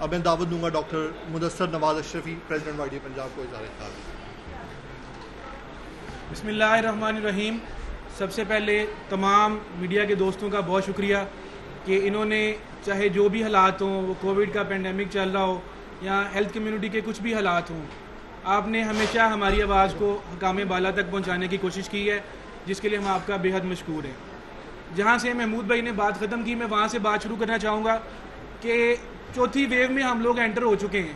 اب میں دعوت دوں گا ڈاکٹر مدثر نواز اشرفی پریزیڈنٹ وائی ڈی پنجاب کو اظہار خیال. بسم اللہ الرحمن الرحیم. سب سے پہلے تمام میڈیا کے دوستوں کا بہت شکریہ کہ انہوں نے چاہے جو بھی حالات ہوں، وہ کووڈ کا پینڈیمک چل رہا ہو یا ہیلتھ کمیونٹی کے کچھ بھی حالات ہوں، آپ نے ہمیشہ ہماری آواز کو حکام بالا تک پہنچانے کی کوشش کی ہے، جس کے لیے ہم آپ کا بے حد مشکور ہیں. جہاں سے محمود بھائی نے بات ختم کی، میں وہاں سے بات شروع کرنا چاہوں گا کہ چوتھی ویو میں ہم لوگ انٹر ہو چکے ہیں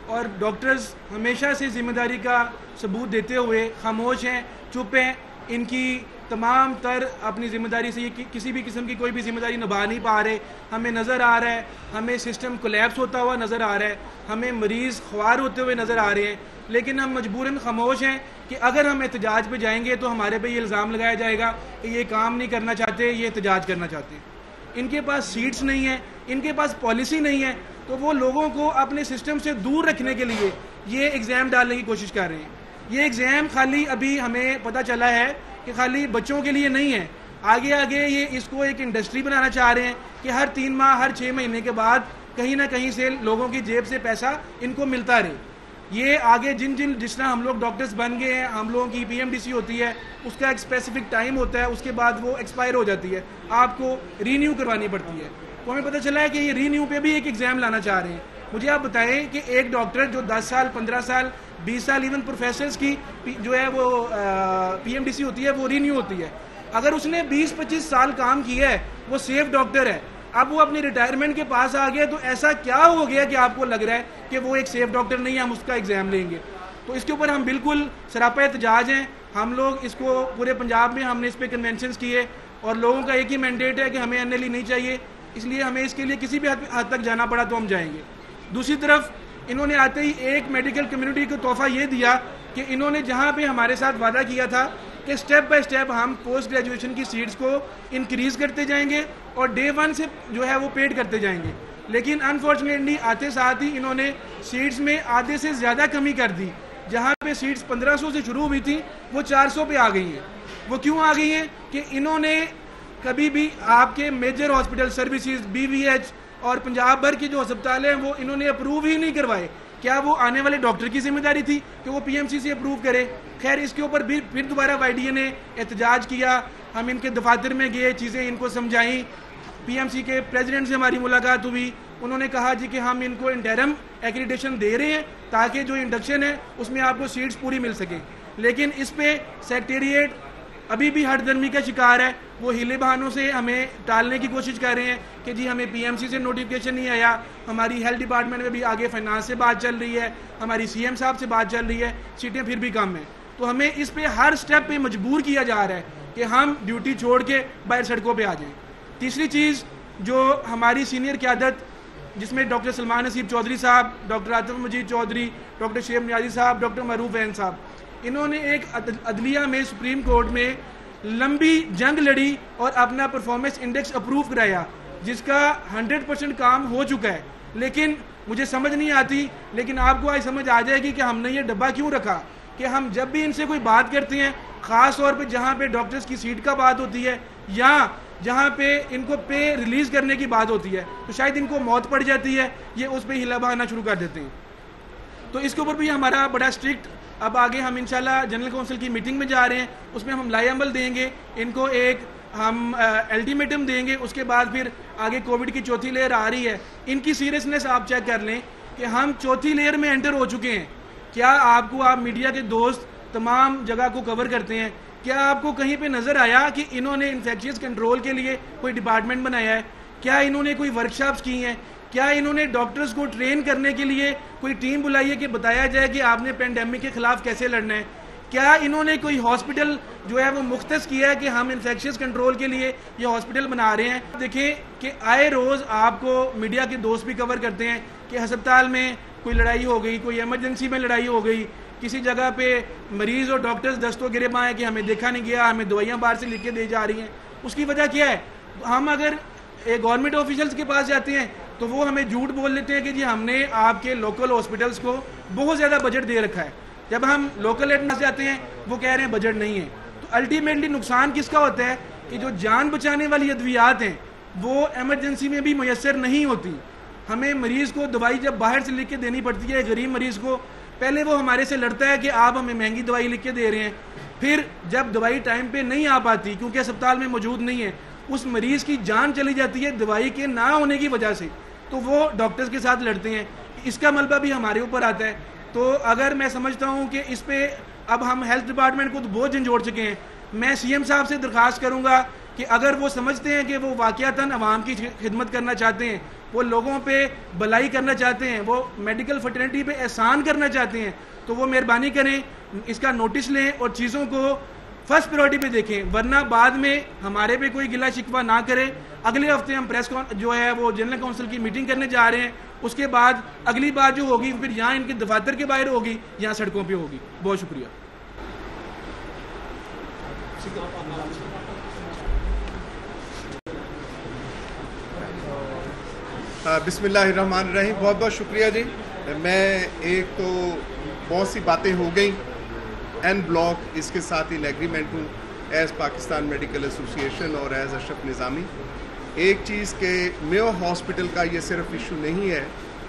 اور ڈاکٹرز ہمیشہ سے ذمہ داری کا ثبوت دیتے ہوئے خاموش ہیں، چپ ہیں. ان کی تمام تر اپنی ذمہ داری سے کسی بھی قسم کی کوئی بھی ذمہ داری نبھا نہیں پا رہے. ہمیں نظر آ رہا ہے، ہمیں سسٹم کولیپس ہوتا ہوا نظر آ رہا ہے، ہمیں مریض خوار ہوتے ہوئے نظر آ رہے ہیں، لیکن ہم مجبوراً خاموش ہیں کہ اگر ہم احتجاج پہ جائیں گے تو ہمارے پہ یہ الزام لگایا جائے گا کہ یہ کام نہیں کرنا چاہتے، یہ احتجاج کرنا چاہتے ہیں. ان کے پاس سیٹس نہیں ہیں، ان کے پاس پالیسی نہیں ہے، تو وہ لوگوں کو اپنے سسٹم سے دور رکھنے کے لیے یہ ایگزام ڈالنے کی کوشش کر رہے ہیں. یہ ایگزام خالی ابھی ہمیں پتہ چلا ہے کہ خالی بچوں کے لیے نہیں ہے، آگے آگے یہ اس کو ایک انڈسٹری بنانا چاہ رہے ہیں کہ ہر 3 ماہ ہر 6 مہینے کے بعد کہیں نہ کہیں سے لوگوں کی جیب سے پیسہ ان کو ملتا رہے. یہ آگے جس طرح ہم لوگ ڈاکٹرز بن گئے ہیں، ہم لوگوں کی PMDC ہوتی ہے، اس کا ایک اسپیسیفک ٹائم ہوتا ہے، اس کے بعد وہ ایکسپائر ہو جاتی ہے، آپ کو رینیو کروانی پڑتی ہے. تو ہمیں پتہ چلا ہے کہ یہ رینیو پہ بھی ایک ایگزام لانا چاہ رہے ہیں. مجھے آپ بتائیں کہ ایک ڈاکٹر جو 10 سال 15 سال 20 سال ایون پروفیسرز کی جو ہے وہ PMDC ہوتی ہے وہ رینیو ہوتی ہے، اگر اس نے 20-25 سال کام کیا ہے وہ سیف ڈاکٹر ہے، اب وہ اپنی ریٹائرمنٹ کے پاس آ گیا، تو ایسا کیا ہو گیا کہ آپ کو لگ رہا ہے کہ وہ ایک سیف ڈاکٹر نہیں ہے، ہم اس کا ایگزام لیں گے؟ تو اس کے اوپر ہم بالکل سراپا احتجاج ہیں. ہم لوگ اس کو پورے پنجاب میں ہم نے اس پہ کنونشنز کیے اور لوگوں کا ایک ہی مینڈیٹ ہے کہ ہمیں NLE نہیں چاہیے، اس لیے ہمیں اس کے لیے کسی بھی حد تک جانا پڑا تو ہم جائیں گے. دوسری طرف انہوں نے آتے ہی ایک میڈیکل کمیونٹی کو تحفہ یہ دیا کہ انہوں نے جہاں پہ ہمارے ساتھ وعدہ کیا تھا کہ سٹیپ بائی سٹیپ ہم پوسٹ گریجویشن کی سیٹس کو انکریز کرتے جائیں گے اور ڈے 1 سے جو ہے وہ پیڈ کرتے جائیں گے، لیکن انفارچونیٹلی آتے ساتھ ہی انہوں نے سیٹس میں آدھے سے زیادہ کمی کر دی. جہاں پہ سیٹس 1500 سے شروع ہوئی تھی وہ 400 پہ آ گئی ہیں. وہ کیوں آ گئی ہیں؟ کہ انہوں نے کبھی بھی آپ کے میجر ہاسپٹل سروسز BVH اور پنجاب بھر کے جو ہسپتال ہیں وہ انہوں نے اپروو ہی نہیں کروائے. کیا وہ آنے والے ڈاکٹر کی ذمہ داری تھی کہ وہ PMC سے اپروو کرے؟ خیر اس کے اوپر پھر دوبارہ YDA نے احتجاج کیا، ہم ان کے دفاتر میں گئے، چیزیں ان کو سمجھائیں. PMC کے پریزیڈنٹ سے ہماری ملاقات ہوئی، انہوں نے کہا جی کہ ہم ان کو انٹرم ایکریڈیشن دے رہے ہیں تاکہ جو انڈکشن ہے اس میں آپ کو سیٹس پوری مل سکیں، لیکن اس پہ سیکریٹریٹ ابھی بھی ہٹ درمی کا شکار ہے. وہ ہیلے بہانوں سے ہمیں ٹالنے کی کوشش کر رہے ہیں کہ جی ہمیں PMC سے نوٹیفیکیشن نہیں آیا، ہماری ہیلتھ ڈپارٹمنٹ میں بھی آگے فائنانس سے بات چل رہی ہے، ہماری CM صاحب سے بات چل رہی ہے، سیٹیں پھر بھی کم ہیں. تو ہمیں اس پہ ہر سٹیپ پہ مجبور کیا جا رہا ہے کہ ہم ڈیوٹی چھوڑ کے باہر سڑکوں پہ آ جائیں. تیسری چیز جو ہماری سینئر قیادت جس میں ڈاکٹر سلمان نصیب چودھری صاحب، ڈاکٹر عاطف مجید چودھری، ڈاکٹر شیب نیازی صاحب، ڈاکٹر معروف عین صاحب، انہوں نے ایک عدلیہ میں سپریم کورٹ میں لمبی جنگ لڑی اور اپنا پرفارمنس انڈیکس اپروو کرایا جس کا 100% کام ہو چکا ہے. لیکن مجھے سمجھ نہیں آتی، لیکن آپ کو آج سمجھ آ جائے گی کہ ہم نے یہ ڈبہ کیوں رکھا کہ ہم جب بھی ان سے کوئی بات کرتے ہیں، خاص طور پہ جہاں پہ ڈاکٹرز کی سیٹ کا بات ہوتی ہے یا جہاں پہ ان کو پے ریلیز کرنے کی بات ہوتی ہے، تو شاید ان کو موت پڑ جاتی ہے، یہ اس پہ ہلا بہانا شروع کر دیتے ہیں. تو اس کے اوپر بھی ہمارا بڑا اسٹرکٹ، اب آگے ہم انشاءاللہ جنرل کونسل کی میٹنگ میں جا رہے ہیں، اس میں ہم لائے عمل دیں گے، ان کو ایک ہم الٹیمیٹم دیں گے. اس کے بعد پھر آگے کووڈ کی چوتھی لیئر آ رہی ہے، ان کی سیریسنس آپ چیک کر لیں کہ ہم چوتھی لیئر میں انٹر ہو چکے ہیں. کیا آپ میڈیا کے دوست تمام جگہ کو کور کرتے ہیں، کیا آپ کو کہیں پہ نظر آیا کہ انہوں نے انفیکشس کنٹرول کے لیے کوئی ڈپارٹمنٹ بنایا ہے؟ کیا انہوں نے کوئی ورکشاپس کی ہیں؟ کیا انہوں نے ڈاکٹرز کو ٹرین کرنے کے لیے کوئی ٹیم بلائی ہے کہ بتایا جائے کہ آپ نے پینڈیمک کے خلاف کیسے لڑنا ہے؟ کیا انہوں نے کوئی ہاسپٹل جو ہے وہ مختص کیا ہے کہ ہم انفیکشس کنٹرول کے لیے یہ ہاسپٹل بنا رہے ہیں؟ دیکھیں کہ آئے روز آپ کو میڈیا کے دوست بھی کور کرتے ہیں کہ ہسپتال میں کوئی لڑائی ہو گئی، کوئی ایمرجنسی میں لڑائی ہو گئی، کسی جگہ پہ مریض اور ڈاکٹرز دست و گریباں ہیں کہ ہمیں دیکھا نہیں گیا، ہمیں دوائیاں باہر سے لکھ کے دی جا رہی ہیں. اس کی وجہ کیا ہے؟ ہم اگر گورنمنٹ آفیشلز کے پاس جاتے ہیں تو وہ ہمیں جھوٹ بول لیتے ہیں کہ جی ہم نے آپ کے لوکل ہاسپٹلز کو بہت زیادہ بجٹ دے رکھا ہے. جب ہم لوکل ایڈ میں جاتے ہیں وہ کہہ رہے ہیں بجٹ نہیں ہے. تو الٹیمیٹلی نقصان کس کا ہوتا ہے کہ جو جان بچانے والی ادویات ہیں وہ ایمرجنسی میں بھی میسر نہیں ہوتی. ہمیں مریض کو دوائی جب باہر سے لکھ کے دینی پڑتی ہے غریب مریض کو, پہلے وہ ہمارے سے لڑتا ہے کہ آپ ہمیں مہنگی دوائی لکھ کے دے رہے ہیں, پھر جب دوائی ٹائم پہ نہیں آ پاتی کیونکہ اسپتال میں موجود نہیں ہے, اس مریض کی جان چلی جاتی ہے دوائی کے نہ ہونے کی وجہ سے, تو وہ ڈاکٹرز کے ساتھ لڑتے ہیں. اس کا ملبہ بھی ہمارے اوپر آتا ہے. تو اگر میں سمجھتا ہوں کہ اس پہ اب ہم ہیلتھ ڈپارٹمنٹ کو تو بہت جھنجھوڑ چکے ہیں, میں سی ایم صاحب سے درخواست کروں گا کہ اگر وہ سمجھتے ہیں کہ وہ واقعتاً عوام کی خدمت کرنا چاہتے ہیں, وہ لوگوں پہ بلائی کرنا چاہتے ہیں, وہ میڈیکل فٹرنیٹی پہ احسان کرنا چاہتے ہیں, تو وہ مہربانی کریں اس کا نوٹس لیں اور چیزوں کو فرسٹ پریورٹی پہ دیکھیں, ورنہ بعد میں ہمارے پہ کوئی گلہ شکوہ نہ کرے. اگلے ہفتے ہم جو ہے وہ جنرل کونسل کی میٹنگ کرنے جا رہے ہیں, اس کے بعد اگلی بات جو ہوگی پھر یہاں ان کے دفاتر کے باہر ہوگی, یہاں سڑکوں پہ ہوگی. بہت شکریہ. بسم اللہ الرحمن الرحیم. بہت بہت شکریہ جی. میں ایک تو بہت سی باتیں ہو گئیں, این بلاک اس کے ساتھ ان ایگریمنٹ ہوں ایز پاکستان میڈیکل ایسوسیشن اور ایز اشرف نظامی. ایک چیز کہ میو ہاسپٹل کا یہ صرف ایشو نہیں ہے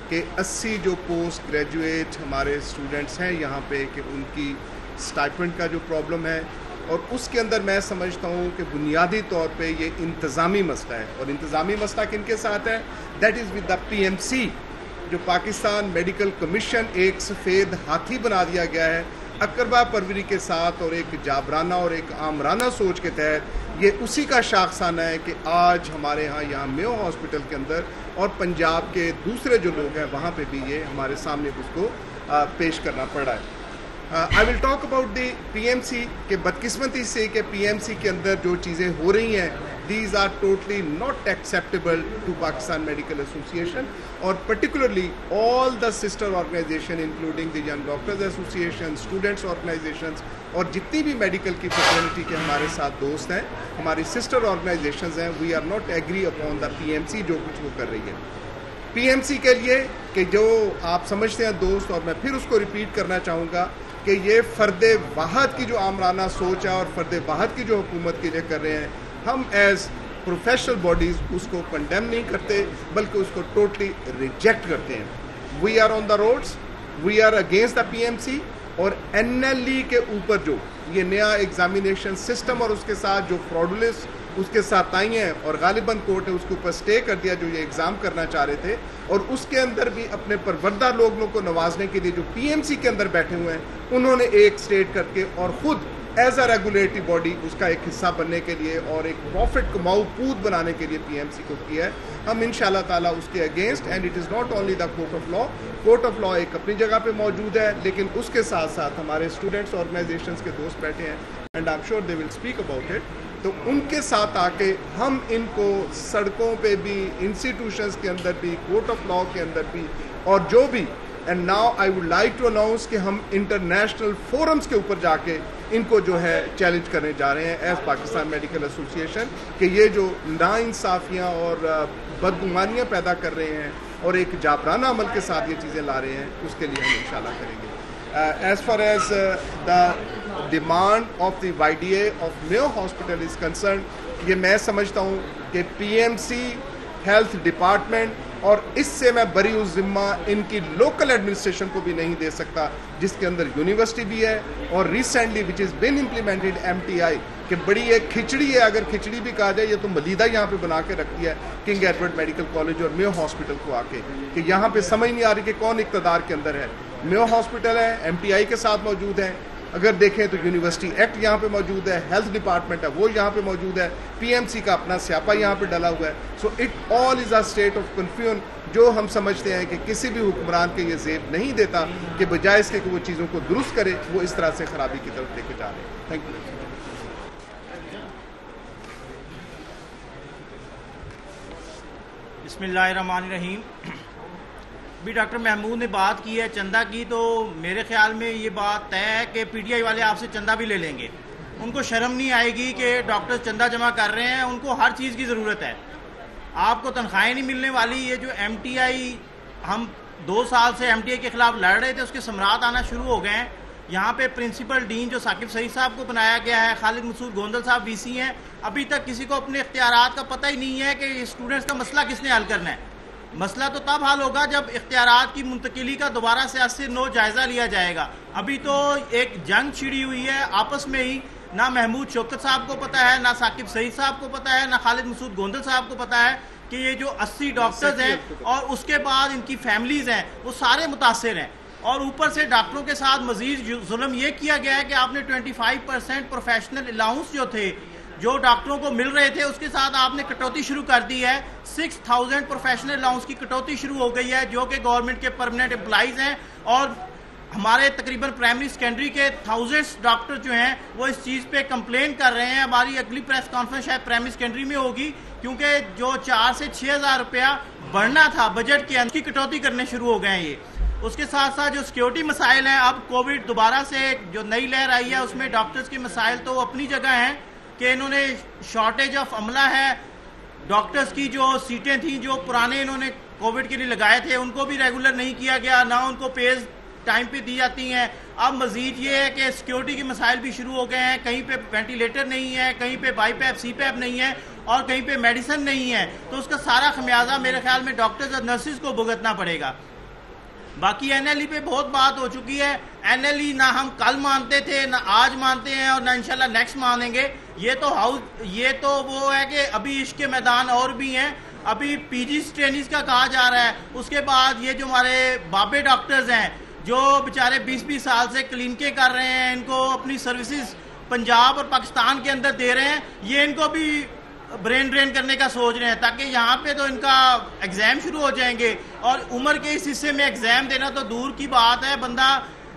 کہ 80 جو پوسٹ گریجویٹ ہمارے اسٹوڈنٹس ہیں یہاں پہ کہ ان کی اسٹائپنڈ کا جو پرابلم ہے, اور اس کے اندر میں سمجھتا ہوں کہ بنیادی طور پہ یہ انتظامی مسئلہ ہے. اور انتظامی مسئلہ کن کے ساتھ ہے؟ That is with the P M C, جو پاکستان میڈیکل کمیشن ایک سفید ہاتھی بنا دیا گیا ہے اقربا پروری کے ساتھ, اور ایک جابرانہ اور ایک آمرانہ سوچ کے تحت. یہ اسی کا شاخسانہ ہے کہ آج ہمارے ہاں یہاں میو ہاسپٹل کے اندر اور پنجاب کے دوسرے جو لوگ ہیں وہاں پہ بھی یہ ہمارے سامنے اس کو پیش کرنا پڑا ہے. I will talk about the P M C, کہ بدقسمتی سے کہ پی ایم سی کے اندر جو چیزیں ہو رہی ہیں these are totally not acceptable to Pakistan medical association, اور particularly all the sister organization including the young doctors association, students organizations, اور جتنی بھی میڈیکل کی فیٹرنیٹی کے ہمارے ساتھ دوست ہیں, ہماری سسٹر آرگنائزیشنز ہیں, we are not agree upon the P M C جو کچھ وہ کر رہی ہے. پی ایم سی کے لیے کہ جو آپ سمجھتے ہیں دوست, اور میں پھر اس کو ریپیٹ کرنا چاہوں گا کہ یہ فرد واحد کی جو آمرانہ سوچ ہے اور فرد واحد کی جو حکومت کے لیے کر رہے ہیں, ہم ایز پروفیشنل باڈیز اس کو کنڈیم نہیں کرتے بلکہ اس کو ٹوٹلی ریجیکٹ کرتے ہیں. We are on the roads, we are against the P M C. اور این ایل ای کے اوپر جو یہ نیا ایگزامینیشن سسٹم اور اس کے ساتھ جو فراڈولنس اس کے ساتھ آئی ہیں, اور غالباً کورٹ نے اس کے اوپر اسٹے کر دیا جو یہ ایگزام کرنا چاہ رہے تھے, اور اس کے اندر بھی اپنے پروردہ لوگوں کو نوازنے کے لیے جو پی ایم سی کے اندر بیٹھے ہوئے ہیں انہوں نے ایک اسٹیٹ کر کے اور خود ایز اے ریگولیٹری باڈی اس کا ایک حصہ بننے کے لیے اور ایک پروفٹ کماؤ پود بنانے کے لیے پی ایم سی کو کیا ہے. ہم انشاءاللہ تعالیٰ اس کے against, and it is not only the court of law. Court of law ایک اپنی جگہ پہ موجود ہے, لیکن اس کے ساتھ ساتھ ہمارے اسٹوڈنٹس آرگنائزیشنس کے دوست بیٹھے ہیں, and I am sure they will speak about it. تو ان کے ساتھ آ کے ہم ان کو سڑکوں پہ بھی, انسٹیٹیوشنز کے اندر بھی, کورٹ آف لا کے اندر بھی, اور جو بھی, and now I would like to announce کہ ہم انٹرنیشنل فورمز کے اوپر جا کے ان کو جو ہے چیلنج کرنے جا رہے ہیں ایز پاکستان میڈیکل ایسوسیشن, کہ یہ جو ناانصافیاں اور بدگمانیاں پیدا کر رہے ہیں اور ایک جابرانہ عمل کے ساتھ یہ چیزیں لا رہے ہیں, اس کے لیے ہم انشاءاللہ کریں گے. As far as the demand of the YDA of Mayo Hospital is concerned, یہ میں سمجھتا ہوں کہ P M C, health department, اور اس سے میں بری ذمہ ان کی لوکل ایڈمنسٹریشن کو بھی نہیں دے سکتا جس کے اندر یونیورسٹی بھی ہے, اور recently which is been implemented M T I, کہ بڑی ایک کھچڑی ہے, اگر کھچڑی بھی کہا جائے, یہ تو ملیدہ یہاں پہ بنا کے رکھتی ہے کنگ ایڈورڈ میڈیکل کالج اور میو ہاسپٹل کو آ کے, کہ یہاں پہ سمجھ نہیں آ رہی کہ کون اقتدار کے اندر ہے. میو ہاسپٹل ہے, ایم ٹی آئی کے ساتھ موجود ہیں, اگر دیکھیں تو یونیورسٹی ایکٹ یہاں پہ موجود ہے, ہیلتھ ڈپارٹمنٹ ہے وہ یہاں پہ موجود ہے, پی ایم سی کا اپنا سیاپا یہاں پہ ڈلا ہوا ہے. So it all is a state of confusion, جو ہم سمجھتے ہیں کہ کسی بھی حکمران کے یہ زیب نہیں دیتا کہ بجائے اس کے کہ وہ چیزوں کو درست کرے, وہ اس طرح سے خرابی کی طرف لے کے جا رہے ہیں. Thank you. بسم اللہ الرحمن الرحیم. بھی ڈاکٹر محمود نے بات کی ہے چندہ کی, تو میرے خیال میں یہ بات طے ہے کہ پی ٹی آئی والے آپ سے چندہ بھی لے لیں گے. ان کو شرم نہیں آئے گی کہ ڈاکٹر چندہ جمع کر رہے ہیں, ان کو ہر چیز کی ضرورت ہے. آپ کو تنخواہیں نہیں ملنے والی. یہ جو ایم ٹی آئی, ہم 2 سال سے ایم ٹی آئی کے خلاف لڑ رہے تھے, اس کے ثمرات آنا شروع ہو گئے ہیں. یہاں پہ پرنسپل ڈین جو ثاقب سعید صاحب کو بنایا گیا ہے, خالد مسعود گوندل صاحب وی سی ہیں, ابھی تک کسی کو اپنے اختیارات کا پتہ ہی نہیں ہے کہ اسٹوڈنٹس کا مسئلہ کس نے حل کرنا ہے. مسئلہ تو تب حل ہوگا جب اختیارات کی منتقلی کا دوبارہ سے از سے نو جائزہ لیا جائے گا. ابھی تو ایک جنگ چھڑی ہوئی ہے آپس میں ہی, نہ محمود شوکت صاحب کو پتہ ہے, نہ ثاقب سعید صاحب کو پتہ ہے, نہ خالد مسعود گوندل صاحب کو پتہ ہے کہ یہ جو 80 ڈاکٹرز ہیں اور اس کے بعد ان کی فیملیز ہیں وہ سارے متاثر ہیں. اور اوپر سے ڈاکٹروں کے ساتھ مزید ظلم یہ کیا گیا ہے کہ آپ نے 25% پروفیشنل الاؤنس جو تھے جو ڈاکٹروں کو مل رہے تھے اس کے ساتھ آپ نے کٹوتی شروع کر دی ہے. 6000 پروفیشنل الاؤنس کی کٹوتی شروع ہو گئی ہے جو کہ گورنمنٹ کے پرمننٹ امپلائیز ہیں. اور ہمارے تقریباً پرائمری سیکنڈری کے تھاؤزنڈس ڈاکٹر جو ہیں وہ اس چیز پہ کمپلین کر رہے ہیں. ہماری اگلی پریس کانفرنس شاید پرائمری سیکنڈری میں ہوگی کیونکہ جو 4 سے 6 ہزار روپیہ بڑھنا تھا بجٹ کے اندر کی کٹوتی کرنے شروع ہو گئے ہیں. یہ اس کے ساتھ ساتھ جو سیکیورٹی مسائل ہیں, اب کووڈ دوبارہ سے جو نئی لہر آئی ہے اس میں ڈاکٹرز کے مسائل تو اپنی جگہ ہیں کہ انہوں نے شارٹیج آف عملہ ہے. ڈاکٹرز کی جو سیٹیں تھیں جو پرانے انہوں نے کووڈ کے لیے لگائے تھے ان کو بھی ریگولر نہیں کیا گیا, نہ ان کو پیز ٹائم پہ دی جاتی ہیں. اب مزید یہ ہے کہ سیکیورٹی کے مسائل بھی شروع ہو گئے ہیں. کہیں پہ وینٹیلیٹر نہیں ہے, کہیں پہ بائی پیپ سی پیپ نہیں ہے اور کہیں پہ میڈیسن نہیں ہے. تو اس کا سارا خمیازہ میرے خیال میں ڈاکٹرز اور نرسز کو بھگتنا پڑے گا. باقی این ایل ای پہ بہت بات ہو چکی ہے. این ایل ای نہ ہم کل مانتے تھے, نہ آج مانتے ہیں اور نہ انشاءاللہ نیکسٹ مانیں گے. یہ تو وہ ہے کہ ابھی عشق کے میدان اور بھی ہیں. ابھی پی جی ٹرینیز کا کہا جا رہا ہے. اس کے بعد یہ جو ہمارے بابے ڈاکٹرز ہیں جو بیچارے 20-20 سال سے کلینکیں کر رہے ہیں, ان کو اپنی سروسز پنجاب اور پاکستان کے اندر دے رہے ہیں, یہ ان کو بھی برین ڈرین کرنے کا سوچ رہے ہیں تاکہ یہاں پہ تو ان کا ایگزام شروع ہو جائیں گے. اور عمر کے اس حصے میں ایگزام دینا تو دور کی بات ہے, بندہ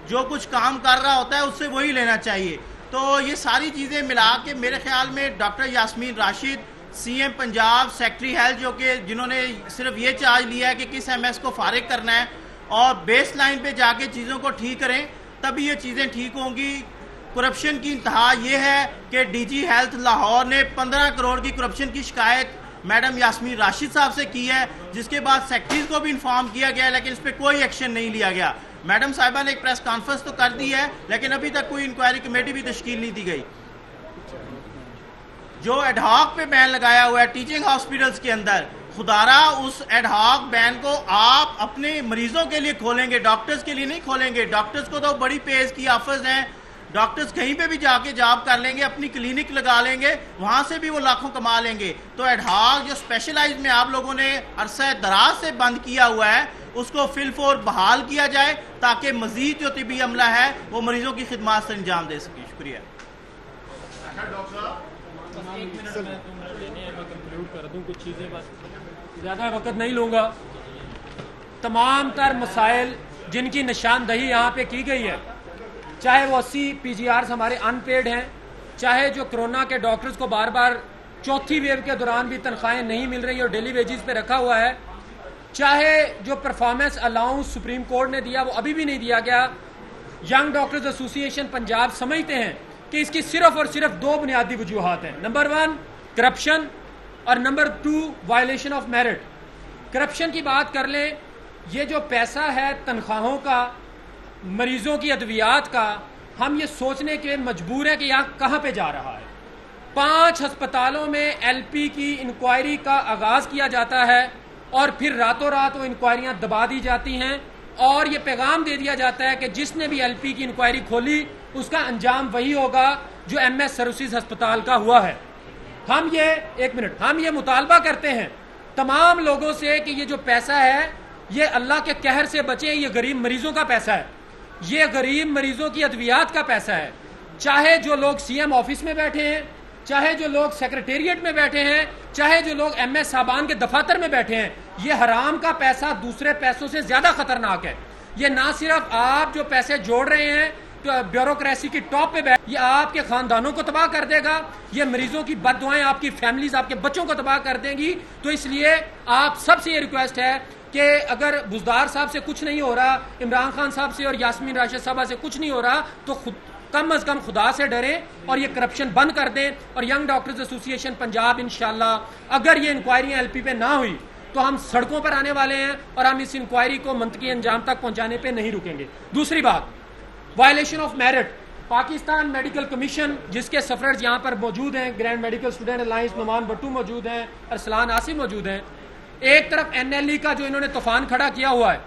جو کچھ کام کر رہا ہوتا ہے اس سے وہی لینا چاہیے. تو یہ ساری چیزیں ملا کے میرے خیال میں doctor Yasmin Rashid, C M Punjab, secretary health جو کہ جنہوں نے صرف یہ چارج لیا ہے کہ کس ایم ایس کو فارغ کرنا ہے اور بیس لائن پہ جا کے چیزوں کو ٹھیک کریں, تبھی یہ چیزیں ٹھیک ہوں گی. کرپشن کی انتہا یہ ہے کہ ڈی جی ہیلتھ لاہور نے 15 کروڑ کی کرپشن کی شکایت میڈم یاسمین راشد صاحب سے کی ہے, جس کے بعد سیکٹریز کو بھی انفارم کیا گیا لیکن اس پہ کوئی ایکشن نہیں لیا گیا. میڈم صاحبہ نے ایک پریس کانفرنس تو کر دی ہے لیکن ابھی تک کوئی انکوائری کمیٹی بھی تشکیل نہیں دی گئی. جو ایڈ ہاک پہ بین لگایا ہوا ہے ٹیچنگ ہاسپٹلز کے اندر, خدارا اس ایڈ ہاک بین کو آپ اپنے مریضوں کے لیے کھولیں گے, ڈاکٹرز کے لیے نہیں کھولیں گے. ڈاکٹرز کو تو بڑی پیز کی آفرز ہیں, ڈاکٹرز کہیں پہ بھی جا کے جاب کر لیں گے, اپنی کلینک لگا لیں گے, وہاں سے بھی وہ لاکھوں کما لیں گے. تو ایڈ ہاک جو اسپیشلائز میں آپ لوگوں نے عرصہ دراز سے بند کیا ہوا ہے اس کو فل فور بحال کیا جائے تاکہ مزید جو طبی عملہ ہے وہ مریضوں کی خدمات سے انجام دے سکے. شکریہ. کچھ چیزیں بس زیادہ وقت نہیں لوں گا. تمام تر مسائل جن کی نشاندہی یہاں پہ کی گئی ہے, چاہے وہ 80 پی جی آرز ہمارے ان پیڈ ہیں, چاہے جو کرونا کے ڈاکٹرز کو بار بار چوتھی ویو کے دوران بھی تنخواہیں نہیں مل رہی اور ڈیلی ویجز پہ رکھا ہوا ہے, چاہے جو پرفارمنس الاؤنس سپریم کورٹ نے دیا وہ ابھی بھی نہیں دیا گیا. ینگ ڈاکٹرز ایسوسی ایشن پنجاب سمجھتے ہیں کہ اس کی صرف اور صرف 2 بنیادی وجوہات ہیں. نمبر 1 کرپشن اور number 2 violation of merit. Corruption کی بات کر لیں, یہ جو پیسہ ہے تنخواہوں کا, مریضوں کی ادویات کا, ہم یہ سوچنے کے مجبور ہیں کہ یہاں کہاں پہ جا رہا ہے. 5 ہسپتالوں میں ایل پی کی انکوائری کا آغاز کیا جاتا ہے اور پھر راتوں رات وہ انکوائریاں دبا دی جاتی ہیں اور یہ پیغام دے دیا جاتا ہے کہ جس نے بھی ایل پی کی انکوائری کھولی اس کا انجام وہی ہوگا جو ایم ایس سروسز ہسپتال کا ہوا ہے. ہم یہ مطالبہ کرتے ہیں تمام لوگوں سے کہ یہ جو پیسہ ہے یہ اللہ کے قہر سے بچیں, یہ غریب مریضوں کا پیسہ ہے, یہ غریب مریضوں کی ادویات کا پیسہ ہے. چاہے جو لوگ سی ایم آفس میں بیٹھے ہیں, چاہے جو لوگ سیکریٹریٹ میں بیٹھے ہیں, چاہے جو لوگ ایم ایس صاحبان کے دفاتر میں بیٹھے ہیں, یہ حرام کا پیسہ دوسرے پیسوں سے زیادہ خطرناک ہے. یہ نہ صرف آپ جو پیسے جوڑ رہے ہیں بیوروکریسی کی ٹاپ پہ بیٹھ, یہ آپ کے خاندانوں کو تباہ کر دے گا, یہ مریضوں کی بد دعائیں آپ کی فیملیز, آپ کے بچوں کو تباہ کر دیں گی. تو اس لیے آپ سب سے یہ ریکویسٹ ہے کہ اگر بزدار صاحب سے کچھ نہیں ہو رہا, عمران خان صاحب سے اور یاسمین راشد صاحبہ سے کچھ نہیں ہو رہا, تو کم از کم خدا سے ڈریں اور یہ کرپشن بند کر دیں. اور ینگ ڈاکٹرز ایسوسی ایشن پنجاب انشاءاللہ اگر یہ انکوائریاں ایل پی پہ نہ ہوئی تو ہم سڑکوں پر آنے والے ہیں اور ہم اس انکوائری کو منطقی انجام تک پہنچانے پہ نہیں رکیں گے. دوسری بات, violation of merit. Pakistan medical commission جس کے سفررز یہاں پر موجود ہیں, grand medical student alliance Noman بٹو موجود ہیں, ارسلان آصف موجود ہیں, ایک طرف NLE کا جو انہوں نے طوفان کھڑا کیا ہوا ہے,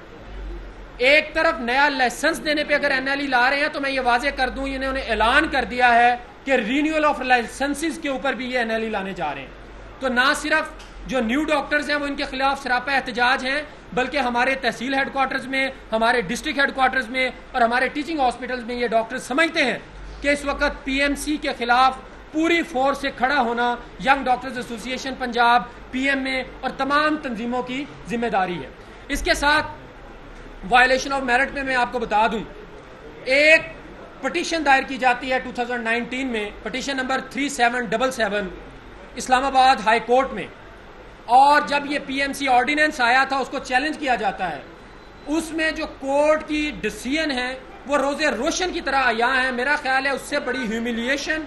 ایک طرف نیا لائسنس دینے پہ اگر NLE لا رہے ہیں تو میں یہ واضح کر دوں, انہوں نے اعلان کر دیا ہے کہ رینیول آف لائسنسز کے اوپر بھی یہ NLE لانے جا رہے ہیں. تو نہ صرف جو نیو ڈاکٹرز ہیں وہ ان کے خلاف سراپا احتجاج ہیں, بلکہ ہمارے تحصیل ہیڈ کوارٹرز میں, ہمارے ڈسٹرکٹ ہیڈ کوارٹرز میں اور ہمارے ٹیچنگ ہاسپٹلز میں یہ ڈاکٹر سمجھتے ہیں کہ اس وقت PMC کے خلاف پوری فورس سے کھڑا ہونا ینگ ڈاکٹرز ایسوسی ایشن پنجاب, PMA اور تمام تنظیموں کی ذمہ داری ہے. اس کے ساتھ وائلیشن آف میرٹ میں آپ کو بتا دوں, ایک پٹیشن دائر کی جاتی ہے 2019 میں, پٹیشن نمبر 3777 اسلام آباد ہائی کورٹ میں, اور جب یہ PMC آرڈیننس آیا تھا اس کو چیلنج کیا جاتا ہے. اس میں جو کورٹ کی ڈیسیژن ہے وہ روز روشن کی طرح عیاں ہیں. میرا خیال ہے اس سے بڑی ہیوملیشن,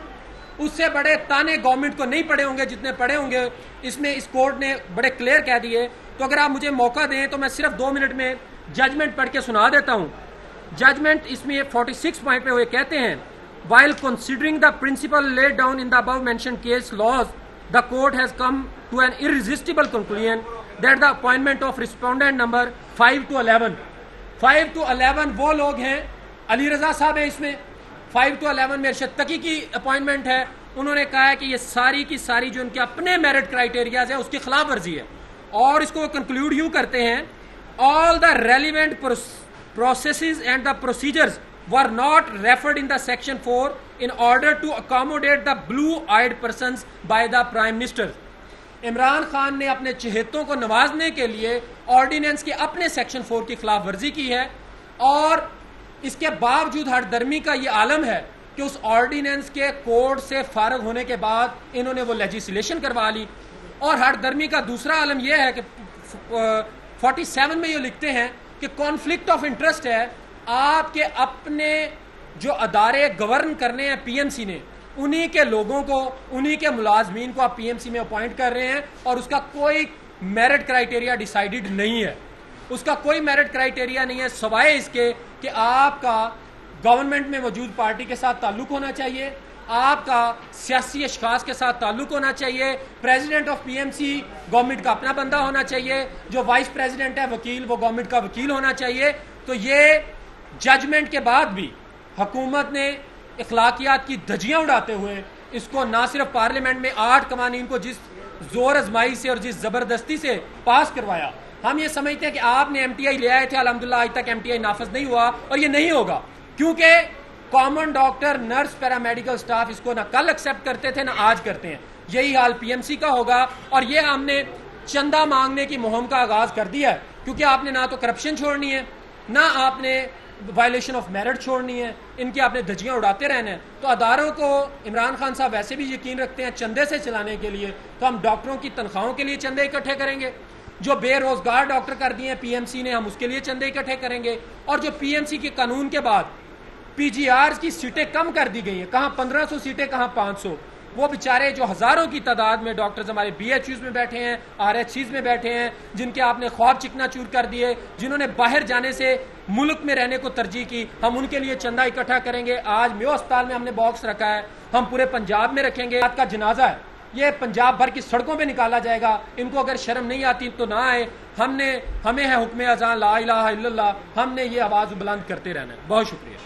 اس سے بڑے تانے گورنمنٹ کو نہیں پڑے ہوں گے جتنے پڑے ہوں گے اس میں. اس کورٹ نے بڑے کلیئر کہہ دیے. تو اگر آپ مجھے موقع دیں تو میں صرف 2 منٹ میں ججمنٹ پڑھ کے سنا دیتا ہوں. ججمنٹ اس میں 46 پوائنٹ پہ ہوئے کہتے ہیں, while considering the principle laid down in the above mentioned case laws, the court has come to an irresistible conclusion that the appointment of respondent number 5 to 11 وہ لوگ ہیں, علی رضا صاحب ہیں اس میں, 5 to 11 میں ارشد تقی کی اپوائنٹمنٹ ہے. انہوں نے کہا ہے کہ یہ ساری کی ساری جو ان کے اپنے میرٹ کرائیٹیریاز ہیں اس کی خلاف ورزی ہے, اور اس کو کنکلوڈ یوں کرتے ہیں, all the relevant processes and the procedures were not referred in the section 4 in order to accommodate the blue-eyed persons by the Prime Minister. Imran Khan نے اپنے چہتوں کو نوازنے کے لیے آرڈیننس کے اپنے سیکشن 4 کی خلاف ورزی کی ہے, اور اس کے باوجود ہر درمی کا یہ عالم ہے کہ اس آرڈیننس کے کوڈ سے فارغ ہونے کے بعد انہوں نے وہ لیجسلیشن کروا لی. اور ہر درمی کا دوسرا عالم یہ ہے کہ 47 میں یہ لکھتے ہیں کہ کانفلکٹ آف انٹرسٹ ہے, آپ کے اپنے جو ادارے گورن کرنے ہیں PMC نے, انہی کے لوگوں کو, انہی کے ملازمین کو آپ PMC میں اپوائنٹ کر رہے ہیں, اور اس کا کوئی میرٹ کرائیٹیریا ڈیسائیڈڈ نہیں ہے. اس کا کوئی میرٹ کرائیٹیریا نہیں ہے سوائے اس کے کہ آپ کا گورنمنٹ میں موجود پارٹی کے ساتھ تعلق ہونا چاہیے, آپ کا سیاسی اشخاص کے ساتھ تعلق ہونا چاہیے, پریزیڈنٹ آف PMC گورنمنٹ کا اپنا بندہ ہونا چاہیے, جو وائس پریزیڈنٹ ہے وکیل وہ گورنمنٹ کا وکیل ہونا چاہیے. تو یہ ججمنٹ کے بعد بھی حکومت نے اخلاقیات کی دھجیاں اڑاتے ہوئے اس کو نہ صرف پارلیمنٹ میں 8 قوانین کو جس زور ازمائی سے اور جس زبردستی سے پاس کروایا, ہم یہ سمجھتے ہیں کہ آپ نے MTI لے آئے تھے, الحمدللہ آج تک MTI نافذ نہیں ہوا, اور یہ نہیں ہوگا کیونکہ common doctor, nurse, paramedical staff اس کو نہ کل ایکسیپٹ کرتے تھے نہ آج کرتے ہیں. یہی حال PMC کا ہوگا, اور یہ ہم نے چندہ مانگنے کی مہم کا آغاز کر دیا ہے, کیونکہ آپ نے نہ تو کرپشن چھوڑنی ہے, نہ آپ نے وائلیشن آف میرٹ چھوڑنی ہے, ان کی آپ نے دھجیاں اڑاتے رہنا ہے. تو اداروں کو عمران خان صاحب ویسے بھی یقین رکھتے ہیں چندے سے چلانے کے لیے, تو ہم ڈاکٹروں کی تنخواہوں کے لیے چندے اکٹھے کریں گے. جو بے روزگار ڈاکٹر کر دیے ہیں PMC نے, ہم اس کے لیے چندے اکٹھے کریں گے. اور جو PMC کے قانون کے بعد PGRs کی سیٹیں کم کر دی گئی ہیں, کہاں 1500 سیٹیں کہاں 500, وہ بیچارے جو ہزاروں کی تعداد میں ڈاکٹرز ہمارے BHUs میں بیٹھے ہیں, RHCs میں بیٹھے ہیں, جن کے آپ نے خواب چکنا چور کر دیے, جنہوں نے باہر جانے سے ملک میں رہنے کو ترجیح کی, ہم ان کے لیے چندہ اکٹھا کریں گے. آج میو اسپتال میں ہم نے باکس رکھا ہے, ہم پورے پنجاب میں رکھیں گے. رات کا جنازہ ہے, یہ پنجاب بھر کی سڑکوں پہ نکالا جائے گا. ان کو اگر شرم نہیں آتی تو نہ آئے, ہمیں ہے حکم اذان لا الہ الا اللہ, ہم نے یہ آواز بلند کرتے رہنا ہے. بہت شکریہ.